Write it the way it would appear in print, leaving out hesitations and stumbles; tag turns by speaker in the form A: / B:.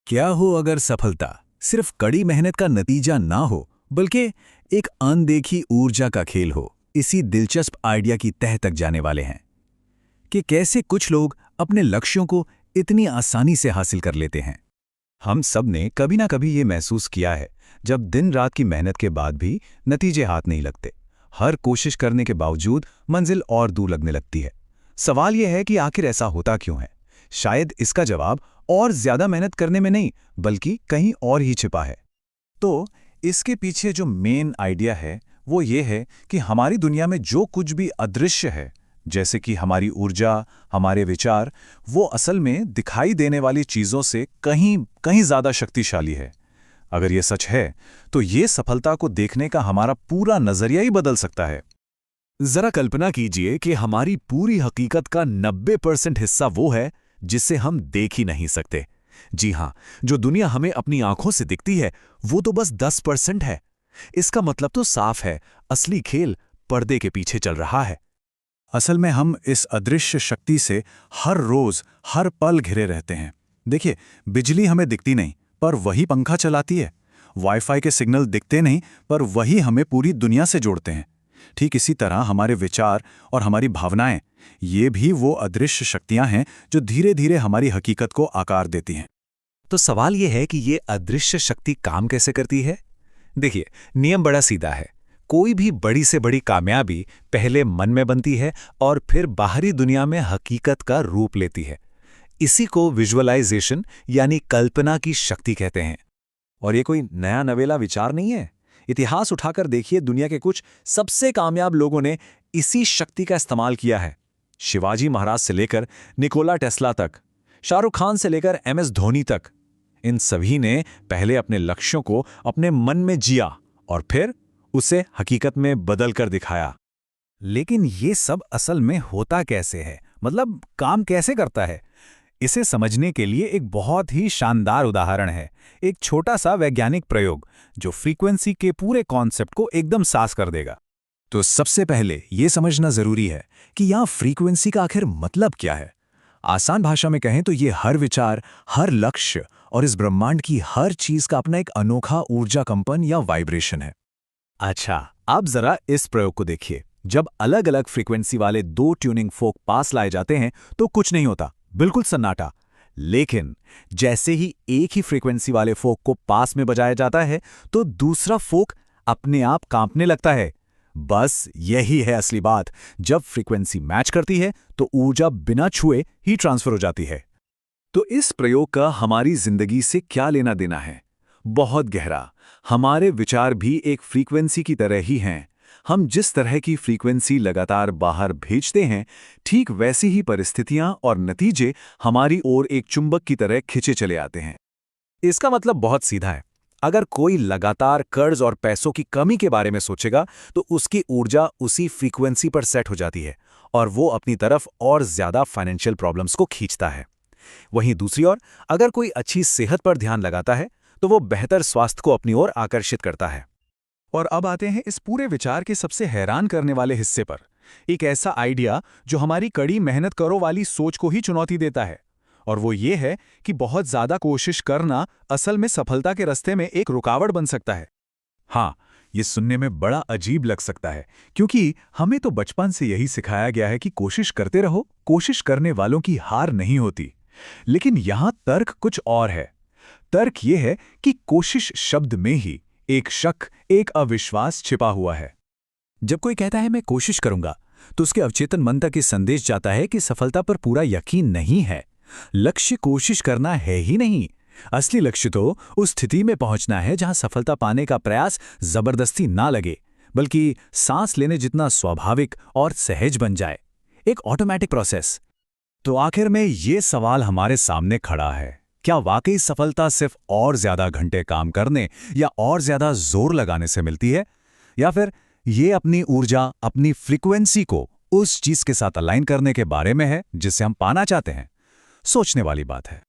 A: क्या हो अगर सफलता सिर्फ कड़ी मेहनत का नतीजा ना हो, बल्कि एक अनदेखी ऊर्जा का खेल हो। इसी दिलचस्प आइडिया की तह तक जाने वाले हैं कि कैसे कुछ लोग अपने लक्ष्यों को इतनी आसानी से हासिल कर लेते हैं। हम सब ने कभी ना कभी ये महसूस किया है, जब दिन रात की मेहनत के बाद भी नतीजे हाथ नहीं लगते। हर कोशिश करने के बावजूद मंजिल और दूर लगने लगती है। सवाल यह है कि आखिर ऐसा होता क्यों है। शायद इसका जवाब और ज्यादा मेहनत करने में नहीं, बल्कि कहीं और ही छिपा है। तो इसके पीछे जो मेन आइडिया है वो ये है कि हमारी दुनिया में जो कुछ भी अदृश्य है, जैसे कि हमारी ऊर्जा, हमारे विचार, वो असल में दिखाई देने वाली चीजों से कहीं कहीं ज्यादा शक्तिशाली है। अगर ये सच है तो ये सफलता को देखने का हमारा पूरा नजरिया ही बदल सकता है। जरा कल्पना कीजिए कि हमारी पूरी हकीकत का 90% हिस्सा वो है जिसे हम देख ही नहीं सकते। जी हां, जो दुनिया हमें अपनी आंखों से दिखती है वो तो बस 10% है। इसका मतलब तो साफ है, असली खेल पर्दे के पीछे चल रहा है। असल में हम इस अदृश्य शक्ति से हर रोज हर पल घिरे रहते हैं। देखिए, बिजली हमें दिखती नहीं, पर वही पंखा चलाती है। वाईफाई के सिग्नल दिखते नहीं, पर वही हमें पूरी दुनिया से जोड़ते हैं। ठीक इसी तरह हमारे विचार और हमारी भावनाएं, ये भी वो अदृश्य शक्तियां हैं जो धीरे धीरे हमारी हकीकत को आकार देती हैं।
B: तो सवाल यह है कि ये अदृश्य शक्ति काम कैसे करती है? देखिए, नियम बड़ा सीधा है। कोई भी बड़ी से बड़ी कामयाबी पहले मन में बनती है और फिर बाहरी दुनिया में हकीकत का रूप लेती है। इसी को विजुअलाइजेशन यानी कल्पना की शक्ति कहते हैं।
C: और ये कोई नया नवेला विचार नहीं है। इतिहास उठाकर देखिए, दुनिया के कुछ सबसे कामयाब लोगों ने इसी शक्ति का इस्तेमाल किया है। शिवाजी महाराज से लेकर निकोला टेस्ला तक, शाहरुख खान से लेकर एमएस धोनी तक, इन सभी ने पहले अपने लक्ष्यों को अपने मन में जिया और फिर उसे हकीकत में बदल कर दिखाया।
A: लेकिन ये सब असल में होता कैसे है, मतलब काम कैसे करता है? इसे समझने के लिए एक बहुत ही शानदार उदाहरण है। एक छोटा सा वैज्ञानिक प्रयोग जो फ्रीक्वेंसी के पूरे कॉन्सेप्ट को एकदम साफ कर देगा। तो सबसे पहले ये समझना जरूरी है कि यहाँ फ्रीक्वेंसी का आखिर मतलब क्या है। आसान भाषा में कहें तो ये हर विचार, हर लक्ष्य और इस ब्रह्मांड की हर चीज का अपना एक अनोखा ऊर्जा कंपन या वाइब्रेशन है। अच्छा, अब जरा इस प्रयोग को देखिए। जब अलग अलग फ्रीक्वेंसी वाले दो ट्यूनिंग फोक पास लाए जाते हैं तो कुछ नहीं होता, बिल्कुल सन्नाटा। लेकिन जैसे ही एक ही फ्रीक्वेंसी वाले फोक को पास में बजाया जाता है तो दूसरा फोक अपने आप कांपने लगता है। बस यही है असली बात। जब फ्रीक्वेंसी मैच करती है तो ऊर्जा बिना छुए ही ट्रांसफर हो जाती है। तो इस प्रयोग का हमारी जिंदगी से क्या लेना देना है? बहुत गहरा। हमारे विचार भी एक फ्रीक्वेंसी की तरह ही हैं। हम जिस तरह की फ्रीक्वेंसी लगातार बाहर भेजते हैं, ठीक वैसी ही परिस्थितियां और नतीजे हमारी ओर एक चुंबक की तरह खिंचे चले आते हैं।
B: इसका मतलब बहुत सीधा है। अगर कोई लगातार कर्ज और पैसों की कमी के बारे में सोचेगा तो उसकी ऊर्जा उसी फ्रीक्वेंसी पर सेट हो जाती है और वो अपनी तरफ और ज्यादा फाइनेंशियल प्रॉब्लम्स को खींचता है। वहीं दूसरी ओर, अगर कोई अच्छी सेहत पर ध्यान लगाता है तो वो बेहतर स्वास्थ्य को अपनी ओर आकर्षित करता है।
A: और अब आते हैं इस पूरे विचार के सबसे हैरान करने वाले हिस्से पर। एक ऐसा आइडिया जो हमारी कड़ी मेहनत करो वाली सोच को ही चुनौती देता है। और वो ये है कि बहुत ज्यादा कोशिश करना असल में सफलता के रास्ते में एक रुकावट बन सकता है। हाँ, ये सुनने में बड़ा अजीब लग सकता है, क्योंकि हमें तो बचपन से यही सिखाया गया है कि कोशिश करते रहो, कोशिश करने वालों की हार नहीं होती। लेकिन यहां तर्क कुछ और है। तर्क ये है कि कोशिश शब्द में ही एक शक, एक अविश्वास छिपा हुआ है। जब कोई कहता है मैं कोशिश करूंगा, तो उसके अवचेतन मन तक ये संदेश जाता है कि सफलता पर पूरा यकीन नहीं है। लक्ष्य कोशिश करना है ही नहीं। असली लक्ष्य तो उस स्थिति में पहुंचना है जहां सफलता पाने का प्रयास जबरदस्ती ना लगे, बल्कि सांस लेने जितना स्वाभाविक और सहज बन जाए, एक ऑटोमेटिक प्रोसेस। तो आखिर में ये सवाल हमारे सामने खड़ा है, क्या वाकई सफलता सिर्फ और ज्यादा घंटे काम करने या और ज्यादा जोर लगाने से मिलती है, या फिर ये अपनी ऊर्जा, अपनी फ्रीक्वेंसी को उस चीज के साथ अलाइन करने के बारे में है जिसे हम पाना चाहते हैं? सोचने वाली बात है।